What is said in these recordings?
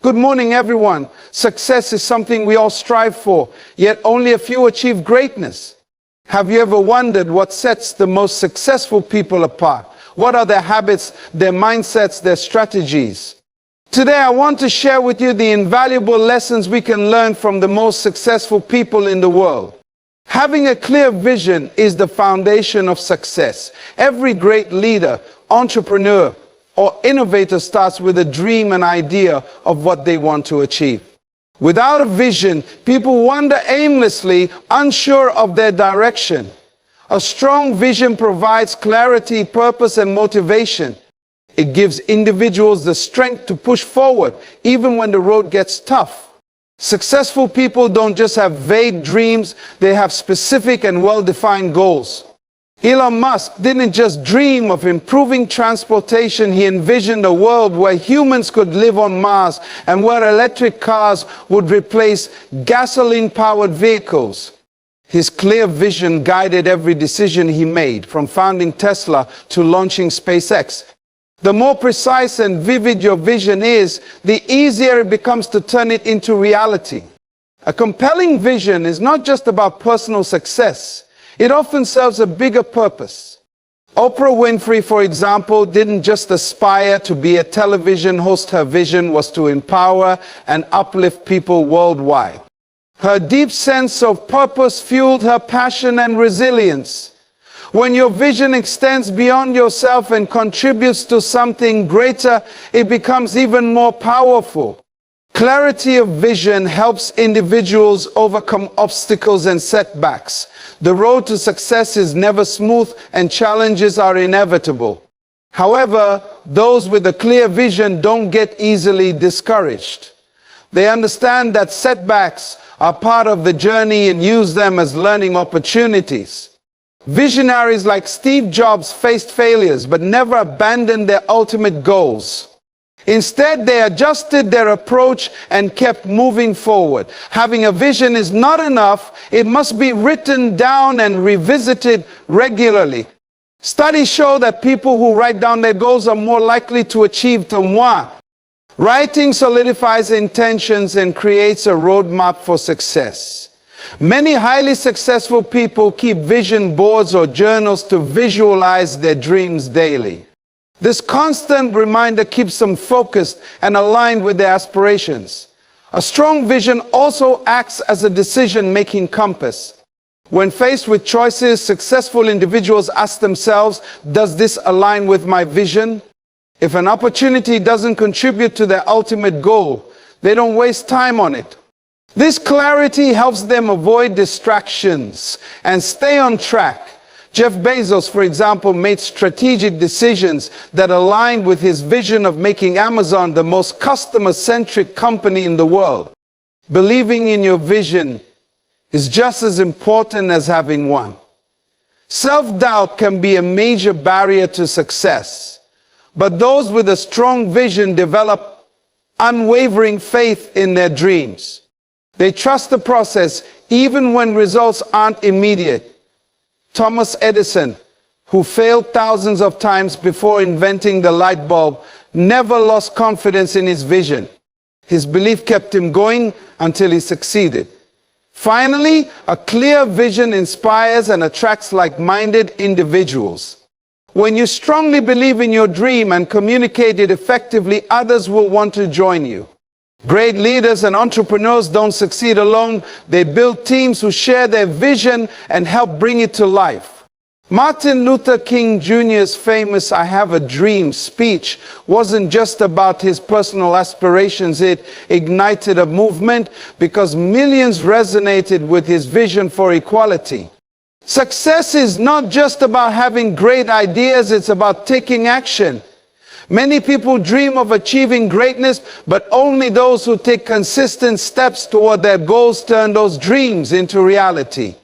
Good morning, everyone. Success is something we all strive for, yet only a few achieve greatness. Have you ever wondered what sets the most successful people apart? What are their habits, their mindsets, their strategies? Today, I want to share with you the invaluable lessons we can learn from the most successful people in the world. Having a clear vision is the foundation of success. Every great leader, entrepreneur, or innovator starts with a dream and idea of what they want to achieve. Without a vision, people wander aimlessly, unsure of their direction. A strong vision provides clarity, purpose, and motivation. It gives individuals the strength to push forward, even when the road gets tough. Successful people don't just have vague dreams, they have specific and well-defined goals. Elon Musk didn't just dream of improving transportation, he envisioned a world where humans could live on Mars and where electric cars would replace gasoline-powered vehicles. His clear vision guided every decision he made, from founding Tesla to launching SpaceX. The more precise and vivid your vision is, the easier it becomes to turn it into reality. A compelling vision is not just about personal success. It often serves a bigger purpose. Oprah Winfrey, for example, didn't just aspire to be a television host. Her vision was to empower and uplift people worldwide. Her deep sense of purpose fueled her passion and resilience. When your vision extends beyond yourself and contributes to something greater, it becomes even more powerful. Clarity of vision helps individuals overcome obstacles and setbacks. The road to success is never smooth and challenges are inevitable. However, those with a clear vision don't get easily discouraged. They understand that setbacks are part of the journey and use them as learning opportunities. Visionaries like Steve Jobs faced failures but never abandoned their ultimate goals. Instead, they adjusted their approach and kept moving forward. Having a vision is not enough. It must be written down and revisited regularly. Studies show that people who write down their goals are more likely to achieve them. Writing solidifies intentions and creates a roadmap for success. Many highly successful people keep vision boards or journals to visualize their dreams daily. This constant reminder keeps them focused and aligned with their aspirations. A strong vision also acts as a decision-making compass. When faced with choices, successful individuals ask themselves, does this align with my vision? If an opportunity doesn't contribute to their ultimate goal, they don't waste time on it. This clarity helps them avoid distractions and stay on track. Jeff Bezos, for example, made strategic decisions that aligned with his vision of making Amazon the most customer-centric company in the world. Believing in your vision is just as important as having one. Self-doubt can be a major barrier to success, but those with a strong vision develop unwavering faith in their dreams. They trust the process even when results aren't immediate. Thomas Edison, who failed thousands of times before inventing the light bulb, never lost confidence in his vision. His belief kept him going until he succeeded. Finally, a clear vision inspires and attracts like-minded individuals. When you strongly believe in your dream and communicate it effectively, others will want to join you. Great leaders and entrepreneurs don't succeed alone. They build teams who share their vision and help bring it to life. Martin Luther King Jr.'s famous "I Have a Dream" speech wasn't just about his personal aspirations. It ignited a movement because millions resonated with his vision for equality. Success is not just about having great ideas, it's about taking action. Many people dream of achieving greatness, but only those who take consistent steps toward their goals turn those dreams into reality.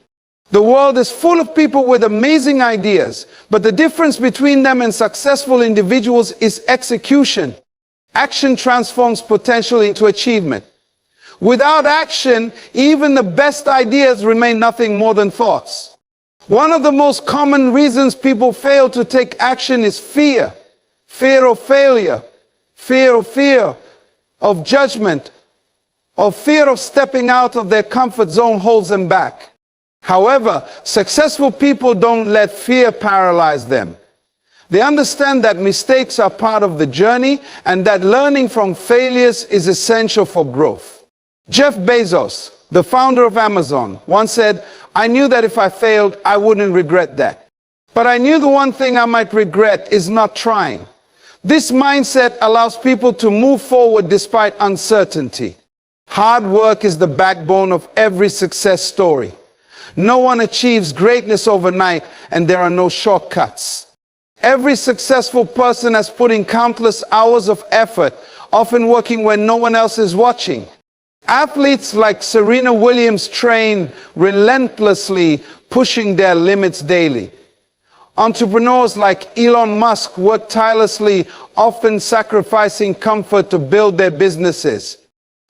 The world is full of people with amazing ideas, but the difference between them and successful individuals is execution. Action transforms potential into achievement. Without action, even the best ideas remain nothing more than thoughts. One of the most common reasons people fail to take action is fear. Fear of failure, fear of judgment, or fear of stepping out of their comfort zone holds them back. However, successful people don't let fear paralyze them. They understand that mistakes are part of the journey and that learning from failures is essential for growth. Jeff Bezos, the founder of Amazon, once said, "I knew that if I failed, I wouldn't regret that. But I knew the one thing I might regret is not trying." This mindset allows people to move forward despite uncertainty. Hard work is the backbone of every success story. No one achieves greatness overnight, and there are no shortcuts. Every successful person has put in countless hours of effort, often working when no one else is watching. Athletes like Serena Williams train relentlessly, pushing their limits daily. Entrepreneurs like Elon Musk work tirelessly, often sacrificing comfort to build their businesses.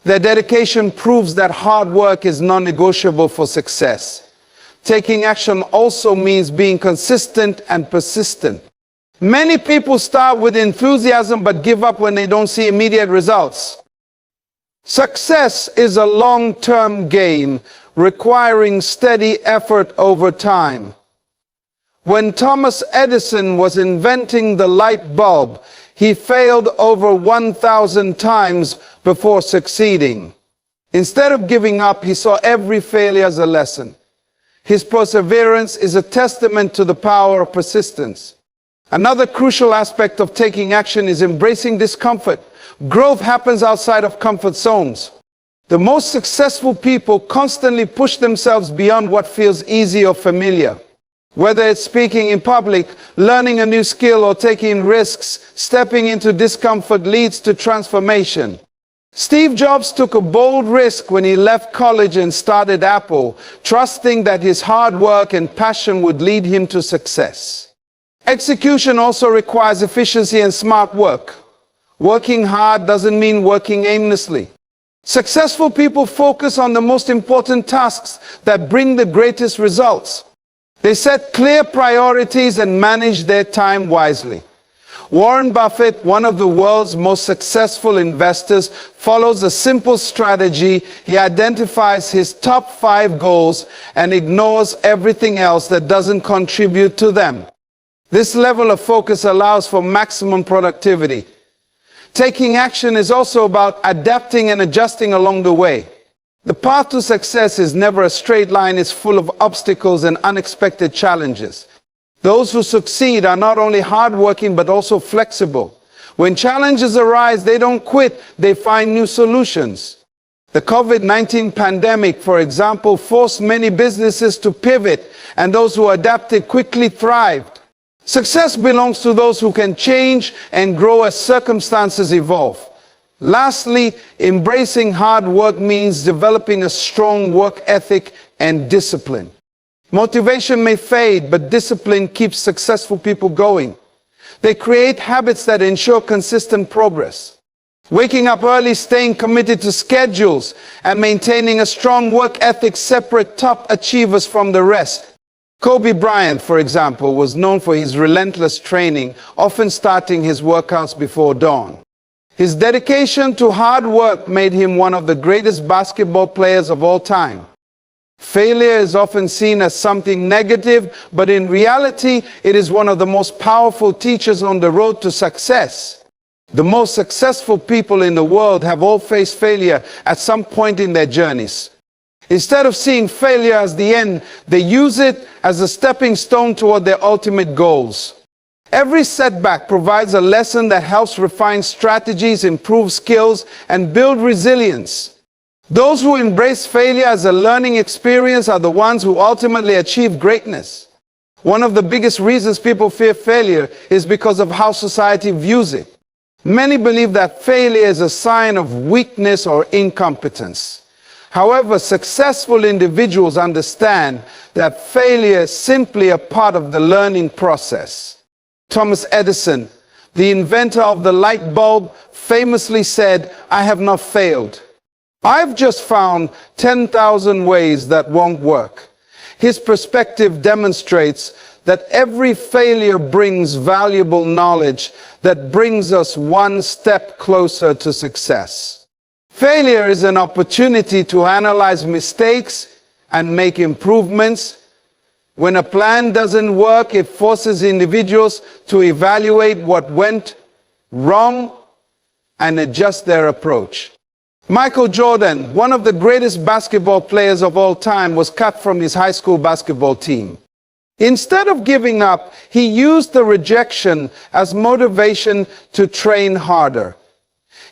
Their dedication proves that hard work is non-negotiable for success. Taking action also means being consistent and persistent. Many people start with enthusiasm but give up when they don't see immediate results. Success is a long-term gain, requiring steady effort over time. When Thomas Edison was inventing the light bulb, he failed over 1,000 times before succeeding. Instead of giving up, he saw every failure as a lesson. His perseverance is a testament to the power of persistence. Another crucial aspect of taking action is embracing discomfort. Growth happens outside of comfort zones. The most successful people constantly push themselves beyond what feels easy or familiar. Whether it's speaking in public, learning a new skill, or taking risks, stepping into discomfort leads to transformation. Steve Jobs took a bold risk when he left college and started Apple, trusting that his hard work and passion would lead him to success. Execution also requires efficiency and smart work. Working hard doesn't mean working aimlessly. Successful people focus on the most important tasks that bring the greatest results. They set clear priorities and manage their time wisely. Warren Buffett, one of the world's most successful investors, follows a simple strategy. He identifies his top 5 goals and ignores everything else that doesn't contribute to them. This level of focus allows for maximum productivity. Taking action is also about adapting and adjusting along the way. The path to success is never a straight line. It's full of obstacles and unexpected challenges. Those who succeed are not only hardworking but also flexible. When challenges arise, they don't quit, they find new solutions. The COVID-19 pandemic, for example, forced many businesses to pivot, and those who adapted quickly thrived. Success belongs to those who can change and grow as circumstances evolve. Lastly, embracing hard work means developing a strong work ethic and discipline. Motivation may fade, but discipline keeps successful people going. They create habits that ensure consistent progress. Waking up early, staying committed to schedules, and maintaining a strong work ethic separate top achievers from the rest. Kobe Bryant, for example, was known for his relentless training, often starting his workouts before dawn. His dedication to hard work made him one of the greatest basketball players of all time. Failure is often seen as something negative, but in reality, it is one of the most powerful teachers on the road to success. The most successful people in the world have all faced failure at some point in their journeys. Instead of seeing failure as the end, they use it as a stepping stone toward their ultimate goals. Every setback provides a lesson that helps refine strategies, improve skills, and build resilience. Those who embrace failure as a learning experience are the ones who ultimately achieve greatness. One of the biggest reasons people fear failure is because of how society views it. Many believe that failure is a sign of weakness or incompetence. However, successful individuals understand that failure is simply a part of the learning process. Thomas Edison, the inventor of the light bulb, famously said, "I have not failed. I've just found 10,000 ways that won't work." His perspective demonstrates that every failure brings valuable knowledge that brings us one step closer to success. Failure is an opportunity to analyze mistakes and make improvements. When a plan doesn't work, it forces individuals to evaluate what went wrong and adjust their approach. Michael Jordan, one of the greatest basketball players of all time, was cut from his high school basketball team. Instead of giving up, he used the rejection as motivation to train harder.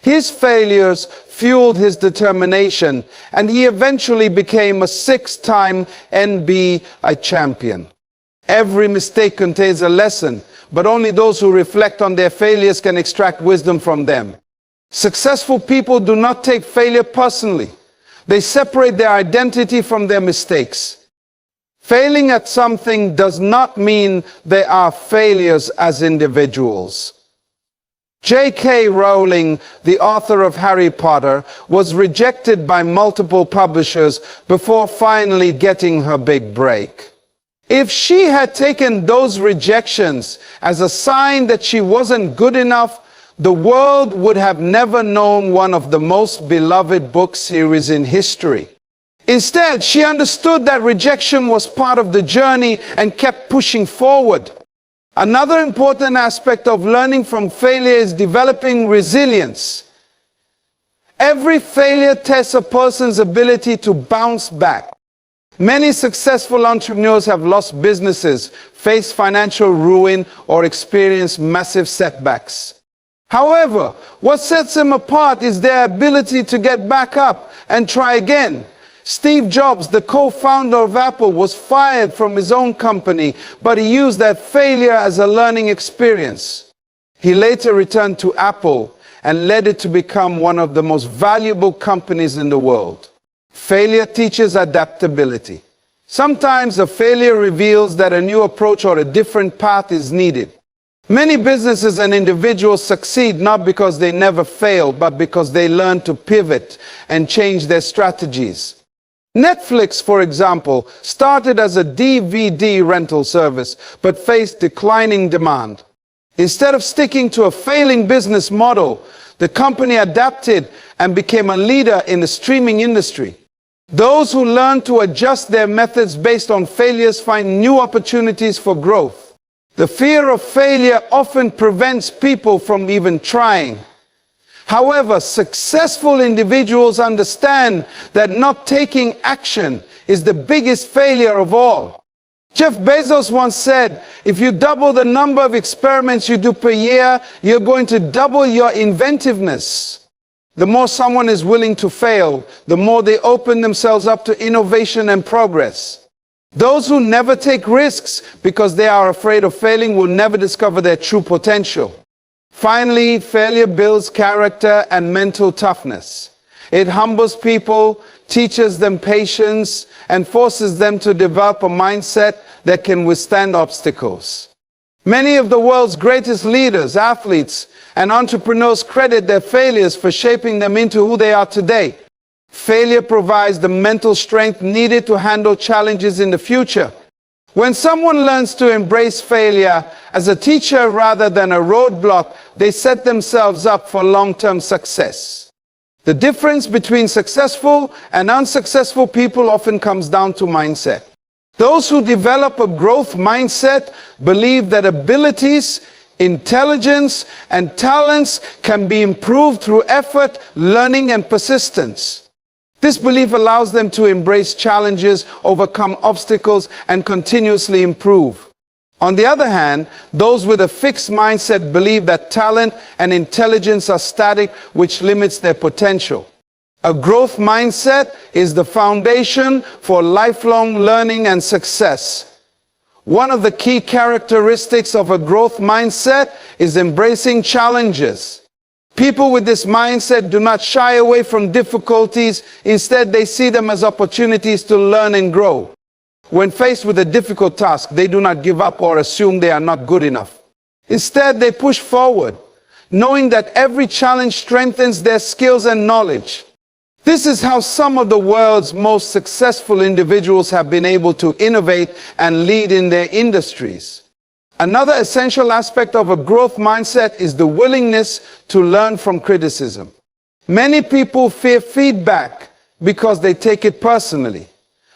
His failures fueled his determination, and he eventually became a 6-time NBA champion. Every mistake contains a lesson, but only those who reflect on their failures can extract wisdom from them. Successful people do not take failure personally. They separate their identity from their mistakes. Failing at something does not mean they are failures as individuals. J.K. Rowling, the author of Harry Potter, was rejected by multiple publishers before finally getting her big break. If she had taken those rejections as a sign that she wasn't good enough, the world would have never known one of the most beloved book series in history. Instead, she understood that rejection was part of the journey and kept pushing forward. Another important aspect of learning from failure is developing resilience. Every failure tests a person's ability to bounce back. Many successful entrepreneurs have lost businesses, faced financial ruin, or experienced massive setbacks. However, what sets them apart is their ability to get back up and try again. Steve Jobs, the co-founder of Apple, was fired from his own company, but he used that failure as a learning experience. He later returned to Apple and led it to become one of the most valuable companies in the world. Failure teaches adaptability. Sometimes a failure reveals that a new approach or a different path is needed. Many businesses and individuals succeed not because they never fail, but because they learn to pivot and change their strategies. Netflix, for example, started as a DVD rental service, but faced declining demand. Instead of sticking to a failing business model, the company adapted and became a leader in the streaming industry. Those who learn to adjust their methods based on failures find new opportunities for growth. The fear of failure often prevents people from even trying. However, successful individuals understand that not taking action is the biggest failure of all. Jeff Bezos once said, if you double the number of experiments you do per year, you're going to double your inventiveness. The more someone is willing to fail, the more they open themselves up to innovation and progress. Those who never take risks because they are afraid of failing will never discover their true potential. Finally, failure builds character and mental toughness. It humbles people, teaches them patience, and forces them to develop a mindset that can withstand obstacles. Many of the world's greatest leaders, athletes, and entrepreneurs credit their failures for shaping them into who they are today. Failure provides the mental strength needed to handle challenges in the future. When someone learns to embrace failure as a teacher rather than a roadblock, they set themselves up for long-term success. The difference between successful and unsuccessful people often comes down to mindset. Those who develop a growth mindset believe that abilities, intelligence, and talents can be improved through effort, learning, and persistence. This belief allows them to embrace challenges, overcome obstacles, and continuously improve. On the other hand, those with a fixed mindset believe that talent and intelligence are static, which limits their potential. A growth mindset is the foundation for lifelong learning and success. One of the key characteristics of a growth mindset is embracing challenges. People with this mindset do not shy away from difficulties. Instead, they see them as opportunities to learn and grow. When faced with a difficult task, they do not give up or assume they are not good enough. Instead, they push forward, knowing that every challenge strengthens their skills and knowledge. This is how some of the world's most successful individuals have been able to innovate and lead in their industries. Another essential aspect of a growth mindset is the willingness to learn from criticism. Many people fear feedback because they take it personally.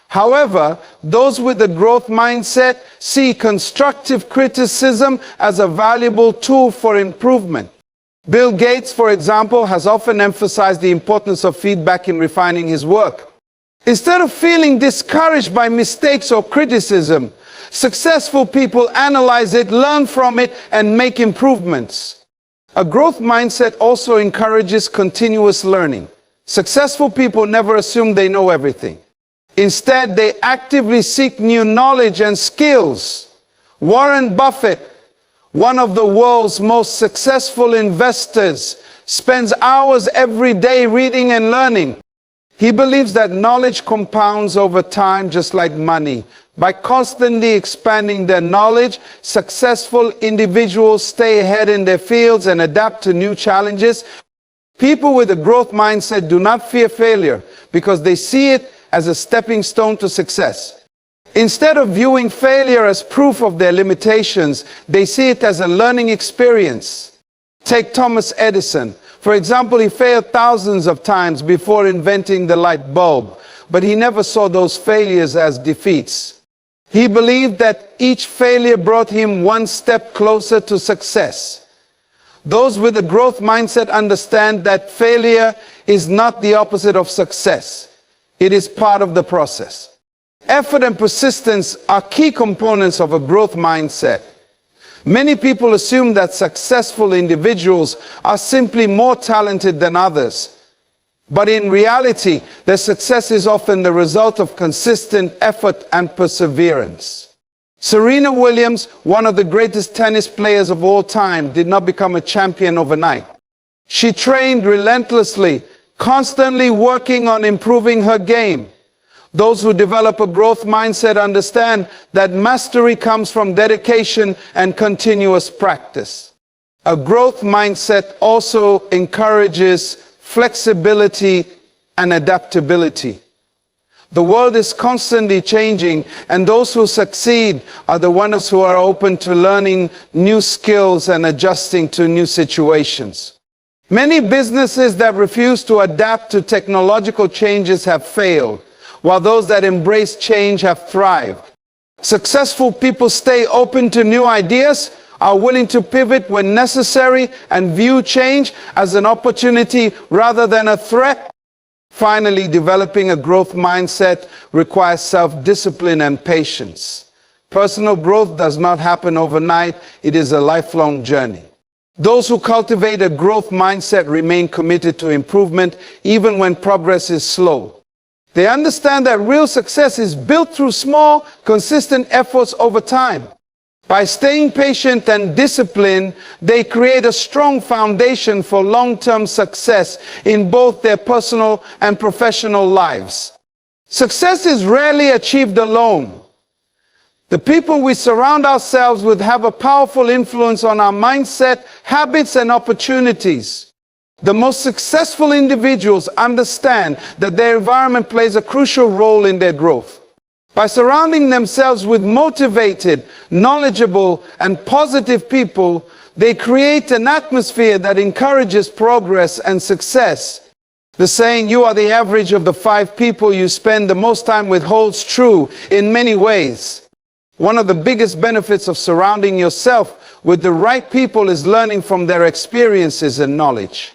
However, those with a growth mindset see constructive criticism as a valuable tool for improvement. Bill Gates, for example, has often emphasized the importance of feedback in refining his work. Instead of feeling discouraged by mistakes or criticism, successful people analyze it, learn from it, and make improvements. A growth mindset also encourages continuous learning. Successful people never assume they know everything. Instead, they actively seek new knowledge and skills. Warren Buffett, one of the world's most successful investors, spends hours every day reading and learning. He believes that knowledge compounds over time just like money. By constantly expanding their knowledge, successful individuals stay ahead in their fields and adapt to new challenges. People with a growth mindset do not fear failure because they see it as a stepping stone to success. Instead of viewing failure as proof of their limitations, they see it as a learning experience. Take Thomas Edison. For example, he failed thousands of times before inventing the light bulb, but he never saw those failures as defeats. He believed that each failure brought him one step closer to success. Those with a growth mindset understand that failure is not the opposite of success. It is part of the process. Effort and persistence are key components of a growth mindset. Many people assume that successful individuals are simply more talented than others. But in reality, their success is often the result of consistent effort and perseverance. Serena Williams, one of the greatest tennis players of all time, did not become a champion overnight. She trained relentlessly, constantly working on improving her game. Those who develop a growth mindset understand that mastery comes from dedication and continuous practice. A growth mindset also encourages flexibility and adaptability. The world is constantly changing, and those who succeed are the ones who are open to learning new skills and adjusting to new situations. Many businesses that refuse to adapt to technological changes have failed, while those that embrace change have thrived. Successful people stay open to new ideas, are willing to pivot when necessary, and view change as an opportunity rather than a threat. Finally, developing a growth mindset requires self-discipline and patience. Personal growth does not happen overnight. It is a lifelong journey. Those who cultivate a growth mindset remain committed to improvement even when progress is slow. They understand that real success is built through small, consistent efforts over time. By staying patient and disciplined, they create a strong foundation for long-term success in both their personal and professional lives. Success is rarely achieved alone. The people we surround ourselves with have a powerful influence on our mindset, habits, and opportunities. The most successful individuals understand that their environment plays a crucial role in their growth. By surrounding themselves with motivated, knowledgeable, and positive people, they create an atmosphere that encourages progress and success. The saying, "You are the average of the 5 people you spend the most time with," holds true in many ways. One of the biggest benefits of surrounding yourself with the right people is learning from their experiences and knowledge.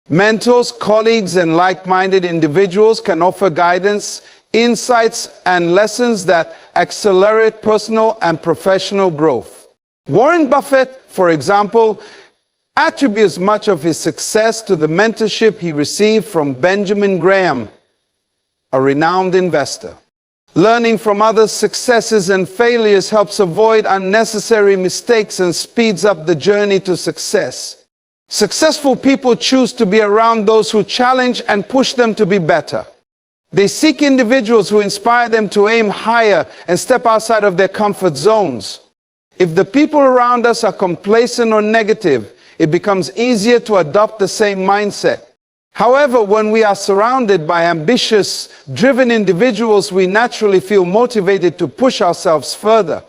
Mentors, colleagues, and like-minded individuals can offer guidance, insights, and lessons that accelerate personal and professional growth. Warren Buffett, for example, attributes much of his success to the mentorship he received from Benjamin Graham, a renowned investor. Learning from others' successes and failures helps avoid unnecessary mistakes and speeds up the journey to success. Successful people choose to be around those who challenge and push them to be better. They seek individuals who inspire them to aim higher and step outside of their comfort zones. If the people around us are complacent or negative, it becomes easier to adopt the same mindset. However, when we are surrounded by ambitious, driven individuals, we naturally feel motivated to push ourselves further.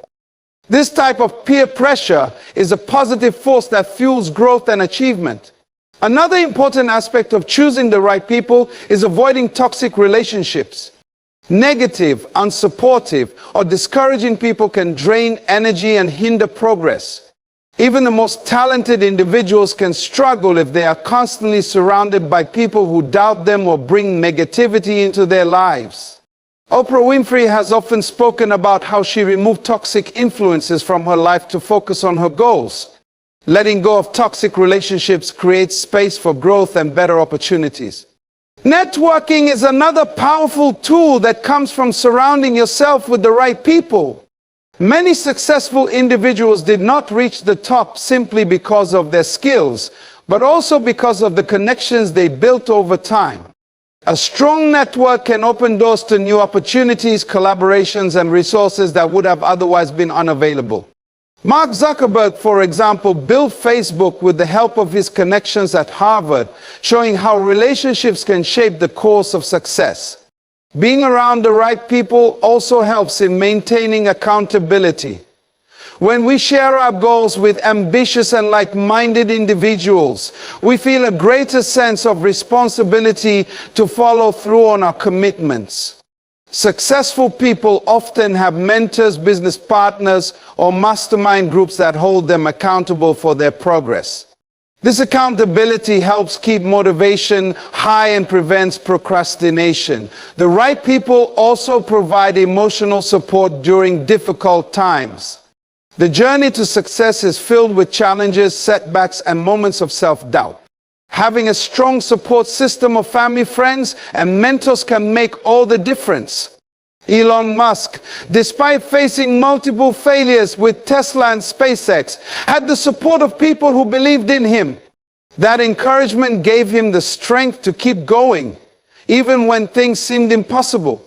This type of peer pressure is a positive force that fuels growth and achievement. Another important aspect of choosing the right people is avoiding toxic relationships. Negative, unsupportive, or discouraging people can drain energy and hinder progress. Even the most talented individuals can struggle if they are constantly surrounded by people who doubt them or bring negativity into their lives. Oprah Winfrey has often spoken about how she removed toxic influences from her life to focus on her goals. Letting go of toxic relationships creates space for growth and better opportunities. Networking is another powerful tool that comes from surrounding yourself with the right people. Many successful individuals did not reach the top simply because of their skills, but also because of the connections they built over time. A strong network can open doors to new opportunities, collaborations, and resources that would have otherwise been unavailable. Mark Zuckerberg, for example, built Facebook with the help of his connections at Harvard, showing how relationships can shape the course of success. Being around the right people also helps in maintaining accountability. When we share our goals with ambitious and like-minded individuals, we feel a greater sense of responsibility to follow through on our commitments. Successful people often have mentors, business partners, or mastermind groups that hold them accountable for their progress. This accountability helps keep motivation high and prevents procrastination. The right people also provide emotional support during difficult times. The journey to success is filled with challenges, setbacks, and moments of self-doubt. Having a strong support system of family, friends, and mentors can make all the difference. Elon Musk, despite facing multiple failures with Tesla and SpaceX, had the support of people who believed in him. That encouragement gave him the strength to keep going, even when things seemed impossible.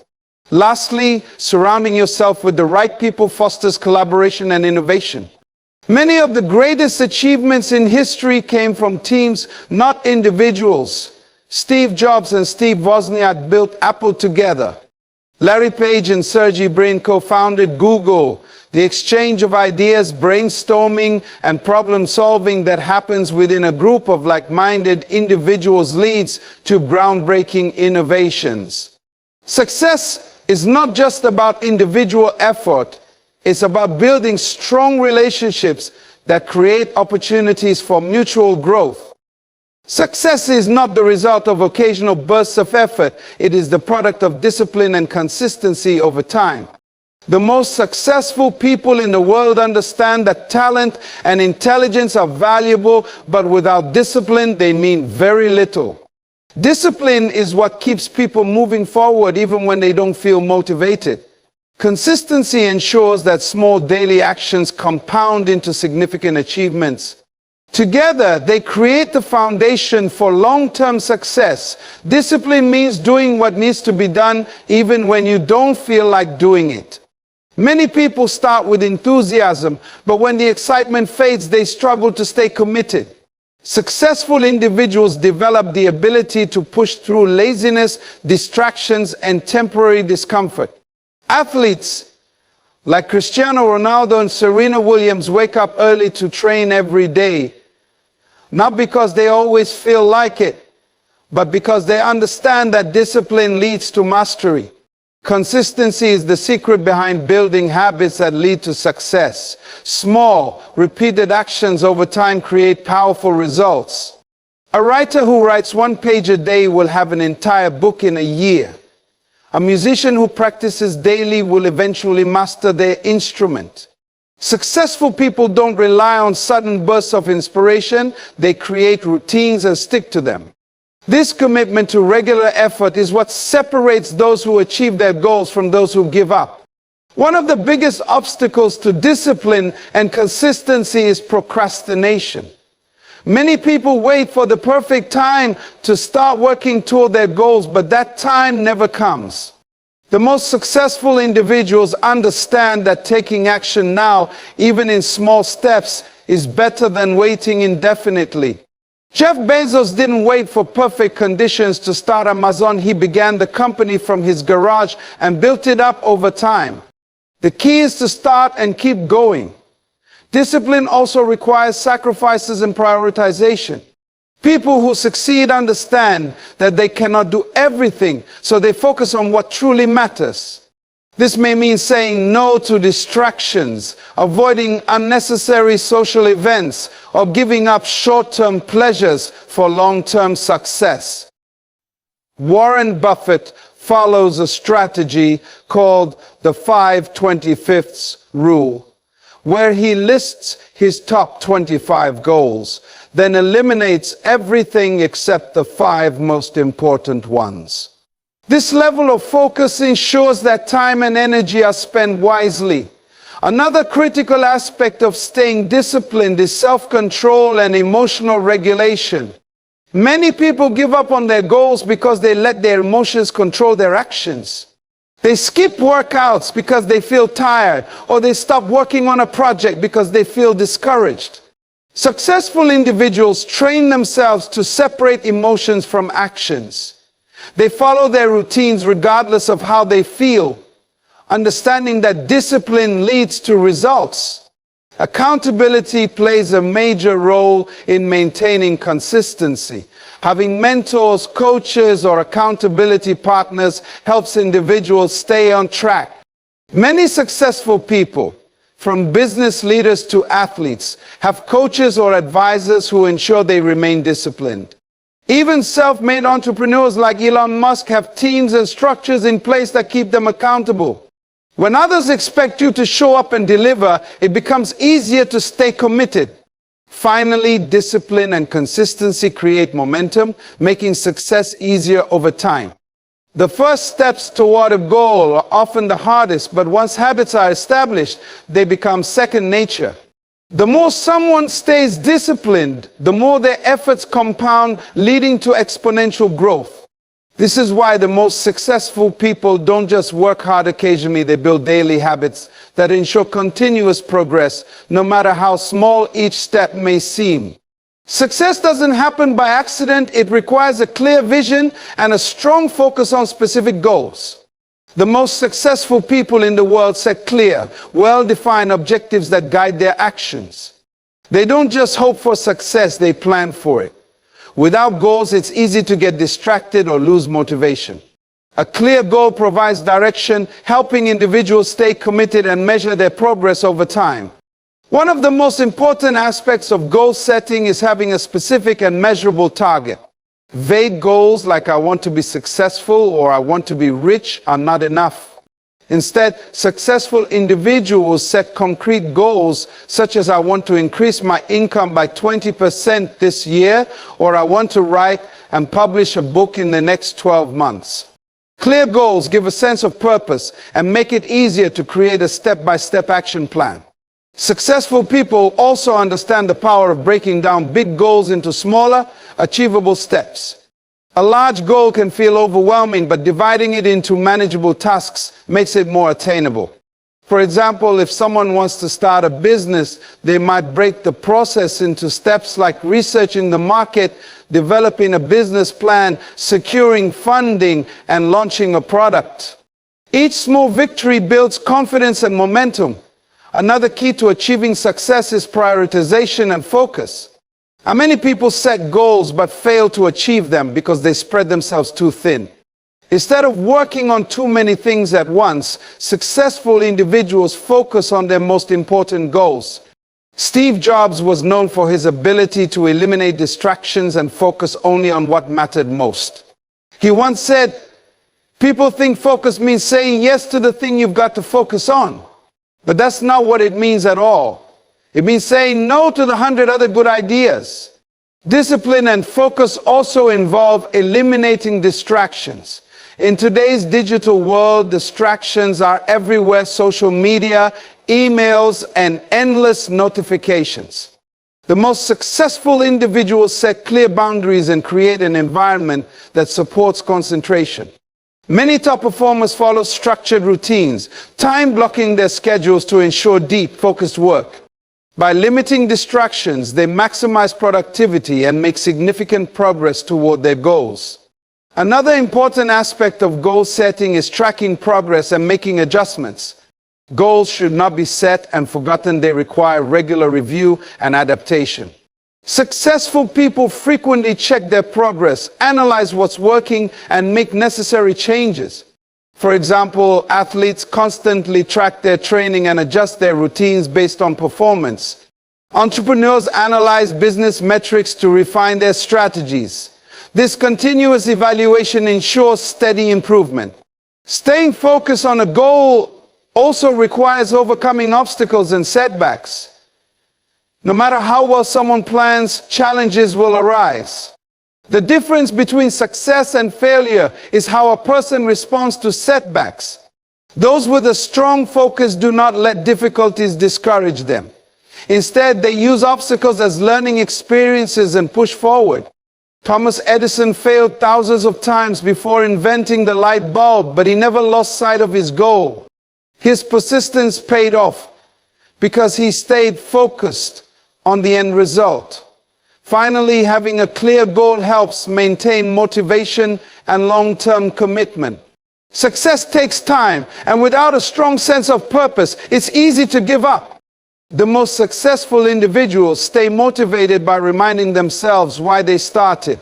Lastly, surrounding yourself with the right people fosters collaboration and innovation. Many of the greatest achievements in history came from teams, not individuals. Steve Jobs and Steve Wozniak built Apple together. Larry Page and Sergey Brin co-founded Google. The exchange of ideas, brainstorming, and problem-solving that happens within a group of like-minded individuals leads to groundbreaking innovations. Success is not just about individual effort. It's about building strong relationships that create opportunities for mutual growth. Success is not the result of occasional bursts of effort. It is the product of discipline and consistency over time. The most successful people in the world understand that talent and intelligence are valuable, but without discipline, they mean very little. Discipline is what keeps people moving forward even when they don't feel motivated. Consistency ensures that small daily actions compound into significant achievements. Together, they create the foundation for long-term success. Discipline means doing what needs to be done even when you don't feel like doing it. Many people start with enthusiasm, but when the excitement fades, they struggle to stay committed. Successful individuals develop the ability to push through laziness, distractions, and temporary discomfort. Athletes like Cristiano Ronaldo and Serena Williams wake up early to train every day, not because they always feel like it, but because they understand that discipline leads to mastery. Consistency is the secret behind building habits that lead to success. Small, repeated actions over time create powerful results. A writer who writes 1 page a day will have an entire book in a year. A musician who practices daily will eventually master their instrument. Successful people don't rely on sudden bursts of inspiration. They create routines and stick to them. This commitment to regular effort is what separates those who achieve their goals from those who give up. One of the biggest obstacles to discipline and consistency is procrastination. Many people wait for the perfect time to start working toward their goals, but that time never comes. The most successful individuals understand that taking action now, even in small steps, is better than waiting indefinitely. Jeff Bezos didn't wait for perfect conditions to start Amazon. He began the company from his garage and built it up over time. The key is to start and keep going. Discipline also requires sacrifices and prioritization. People who succeed understand that they cannot do everything, so they focus on what truly matters. This may mean saying no to distractions, avoiding unnecessary social events, or giving up short-term pleasures for long-term success. Warren Buffett follows a strategy called the 5-25 rule, where he lists his top 25 goals, then eliminates everything except the 5 most important ones. This level of focus ensures that time and energy are spent wisely. Another critical aspect of staying disciplined is self-control and emotional regulation. Many people give up on their goals because they let their emotions control their actions. They skip workouts because they feel tired, or they stop working on a project because they feel discouraged. Successful individuals train themselves to separate emotions from actions. They follow their routines regardless of how they feel, understanding that discipline leads to results. Accountability plays a major role in maintaining consistency. Having mentors, coaches, or accountability partners helps individuals stay on track. Many successful people, from business leaders to athletes, have coaches or advisors who ensure they remain disciplined. Even self-made entrepreneurs like Elon Musk have teams and structures in place that keep them accountable. When others expect you to show up and deliver, it becomes easier to stay committed. Finally, discipline and consistency create momentum, making success easier over time. The first steps toward a goal are often the hardest, but once habits are established, they become second nature. The more someone stays disciplined, the more their efforts compound, leading to exponential growth. This is why the most successful people don't just work hard occasionally, they build daily habits that ensure continuous progress, no matter how small each step may seem. Success doesn't happen by accident. It requires a clear vision and a strong focus on specific goals. The most successful people in the world set clear, well-defined objectives that guide their actions. They don't just hope for success, they plan for it. Without goals, it's easy to get distracted or lose motivation. A clear goal provides direction, helping individuals stay committed and measure their progress over time. One of the most important aspects of goal setting is having a specific and measurable target. Vague goals like I want to be successful or I want to be rich are not enough. Instead, successful individuals set concrete goals such as I want to increase my income by 20% this year, or I want to write and publish a book in the next 12 months. Clear goals give a sense of purpose and make it easier to create a step-by-step action plan. Successful people also understand the power of breaking down big goals into smaller, achievable steps. A large goal can feel overwhelming, but dividing it into manageable tasks makes it more attainable. For example, if someone wants to start a business, they might break the process into steps like researching the market, developing a business plan, securing funding, and launching a product. Each small victory builds confidence and momentum. Another key to achieving success is prioritization and focus. How many people set goals but fail to achieve them because they spread themselves too thin? Instead of working on too many things at once, successful individuals focus on their most important goals. Steve Jobs was known for his ability to eliminate distractions and focus only on what mattered most. He once said, "People think focus means saying yes to the thing you've got to focus on. But that's not what it means at all. It means saying no to the 100 other good ideas." Discipline and focus also involve eliminating distractions. In today's digital world, distractions are everywhere: social media, emails, and endless notifications. The most successful individuals set clear boundaries and create an environment that supports concentration. Many top performers follow structured routines, time blocking their schedules to ensure deep, focused work. By limiting distractions, they maximize productivity and make significant progress toward their goals. Another important aspect of goal setting is tracking progress and making adjustments. Goals should not be set and forgotten. They require regular review and adaptation. Successful people frequently check their progress, analyze what's working, and make necessary changes. For example, athletes constantly track their training and adjust their routines based on performance. Entrepreneurs analyze business metrics to refine their strategies. This continuous evaluation ensures steady improvement. Staying focused on a goal also requires overcoming obstacles and setbacks. No matter how well someone plans, challenges will arise. The difference between success and failure is how a person responds to setbacks. Those with a strong focus do not let difficulties discourage them. Instead, they use obstacles as learning experiences and push forward. Thomas Edison failed thousands of times before inventing the light bulb, but he never lost sight of his goal. His persistence paid off because he stayed focused on the end result. Finally, having a clear goal helps maintain motivation and long-term commitment. Success takes time, and without a strong sense of purpose, it's easy to give up. The most successful individuals stay motivated by reminding themselves why they started.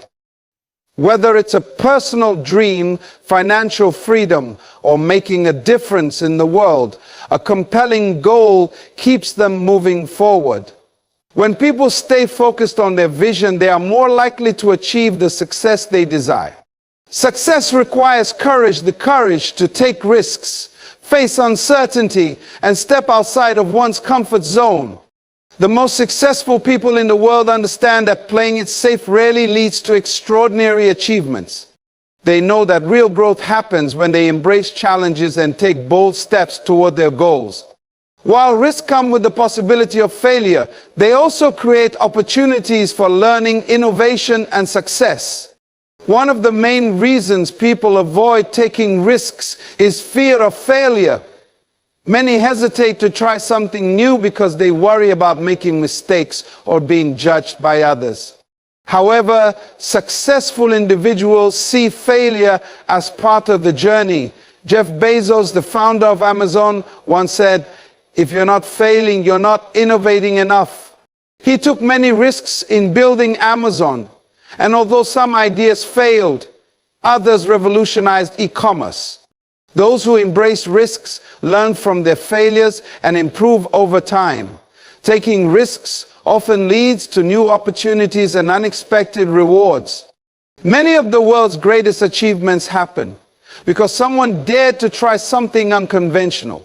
Whether it's a personal dream, financial freedom, or making a difference in the world, a compelling goal keeps them moving forward. When people stay focused on their vision, they are more likely to achieve the success they desire. Success requires courage, the courage to take risks, face uncertainty, and step outside of one's comfort zone. The most successful people in the world understand that playing it safe rarely leads to extraordinary achievements. They know that real growth happens when they embrace challenges and take bold steps toward their goals. While risks come with the possibility of failure, they also create opportunities for learning, innovation, and success. One of the main reasons people avoid taking risks is fear of failure. Many hesitate to try something new because they worry about making mistakes or being judged by others. However, successful individuals see failure as part of the journey. Jeff Bezos, the founder of Amazon, once said, "If you're not failing, you're not innovating enough." He took many risks in building Amazon. And although some ideas failed, others revolutionized e-commerce. Those who embrace risks learn from their failures and improve over time. Taking risks often leads to new opportunities and unexpected rewards. Many of the world's greatest achievements happen because someone dared to try something unconventional.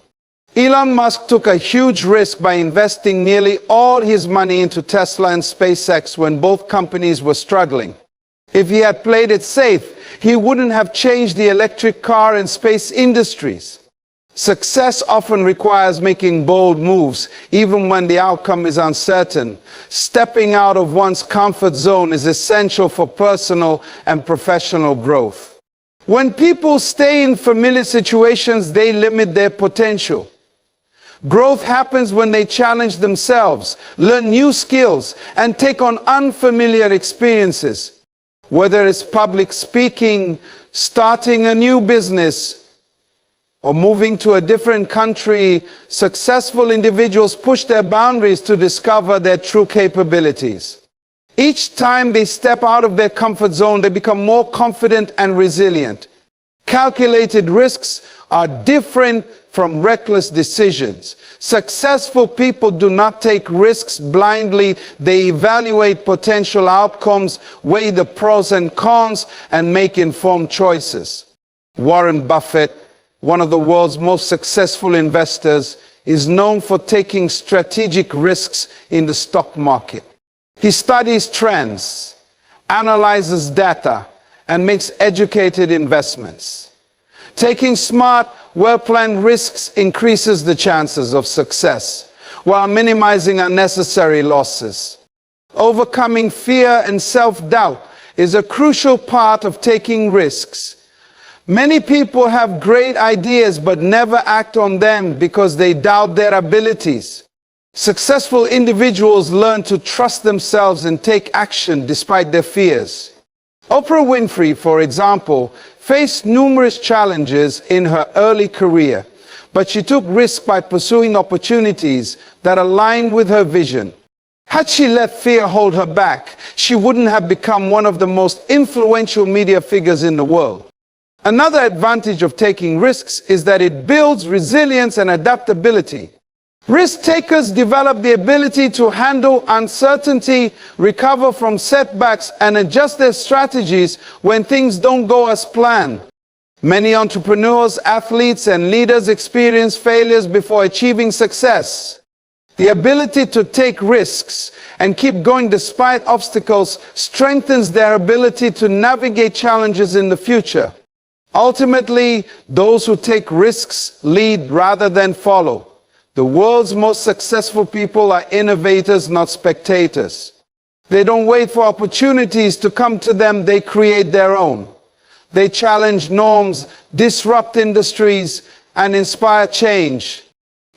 Elon Musk took a huge risk by investing nearly all his money into Tesla and SpaceX when both companies were struggling. If he had played it safe, he wouldn't have changed the electric car and space industries. Success often requires making bold moves, even when the outcome is uncertain. Stepping out of one's comfort zone is essential for personal and professional growth. When people stay in familiar situations, they limit their potential. Growth happens when they challenge themselves, learn new skills, and take on unfamiliar experiences. Whether it's public speaking, starting a new business, or moving to a different country, successful individuals push their boundaries to discover their true capabilities. Each time they step out of their comfort zone, they become more confident and resilient. Calculated risks are different from reckless decisions. Successful people do not take risks blindly. They evaluate potential outcomes, weigh the pros and cons, and make informed choices. Warren Buffett, one of the world's most successful investors, is known for taking strategic risks in the stock market. He studies trends, analyzes data, and makes educated investments. Taking smart, well-planned risks increases the chances of success, while minimizing unnecessary losses. Overcoming fear and self-doubt is a crucial part of taking risks. Many people have great ideas but never act on them because they doubt their abilities. Successful individuals learn to trust themselves and take action despite their fears. Oprah Winfrey, for example, faced numerous challenges in her early career, but she took risks by pursuing opportunities that aligned with her vision. Had she let fear hold her back, she wouldn't have become one of the most influential media figures in the world. Another advantage of taking risks is that it builds resilience and adaptability. Risk takers develop the ability to handle uncertainty, recover from setbacks, and adjust their strategies when things don't go as planned. Many entrepreneurs, athletes, and leaders experience failures before achieving success. The ability to take risks and keep going despite obstacles strengthens their ability to navigate challenges in the future. Ultimately, those who take risks lead rather than follow. The world's most successful people are innovators, not spectators. They don't wait for opportunities to come to them, they create their own. They challenge norms, disrupt industries, and inspire change.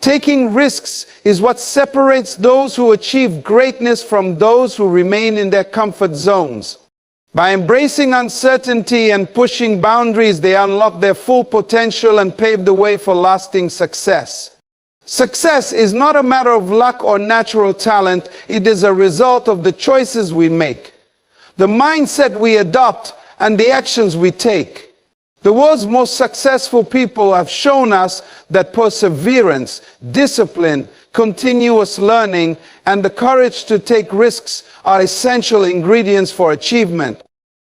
Taking risks is what separates those who achieve greatness from those who remain in their comfort zones. By embracing uncertainty and pushing boundaries, they unlock their full potential and pave the way for lasting success. Success is not a matter of luck or natural talent. It is a result of the choices we make, the mindset we adopt, and the actions we take. The world's most successful people have shown us that perseverance, discipline, continuous learning, and the courage to take risks are essential ingredients for achievement.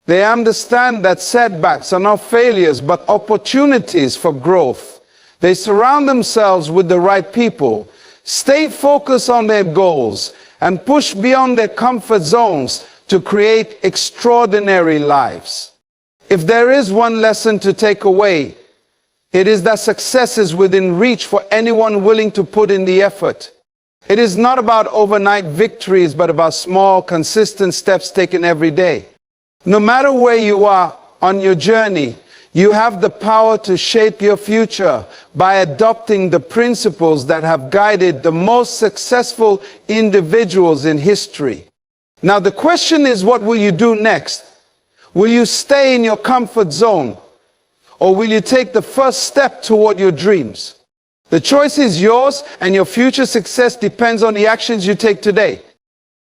They understand that setbacks are not failures, but opportunities for growth. They surround themselves with the right people, stay focused on their goals, and push beyond their comfort zones to create extraordinary lives. If there is one lesson to take away, it is that success is within reach for anyone willing to put in the effort. It is not about overnight victories, but about small, consistent steps taken every day. No matter where you are on your journey, you have the power to shape your future by adopting the principles that have guided the most successful individuals in history. Now the question is, what will you do next? Will you stay in your comfort zone, or will you take the first step toward your dreams? The choice is yours, and your future success depends on the actions you take today.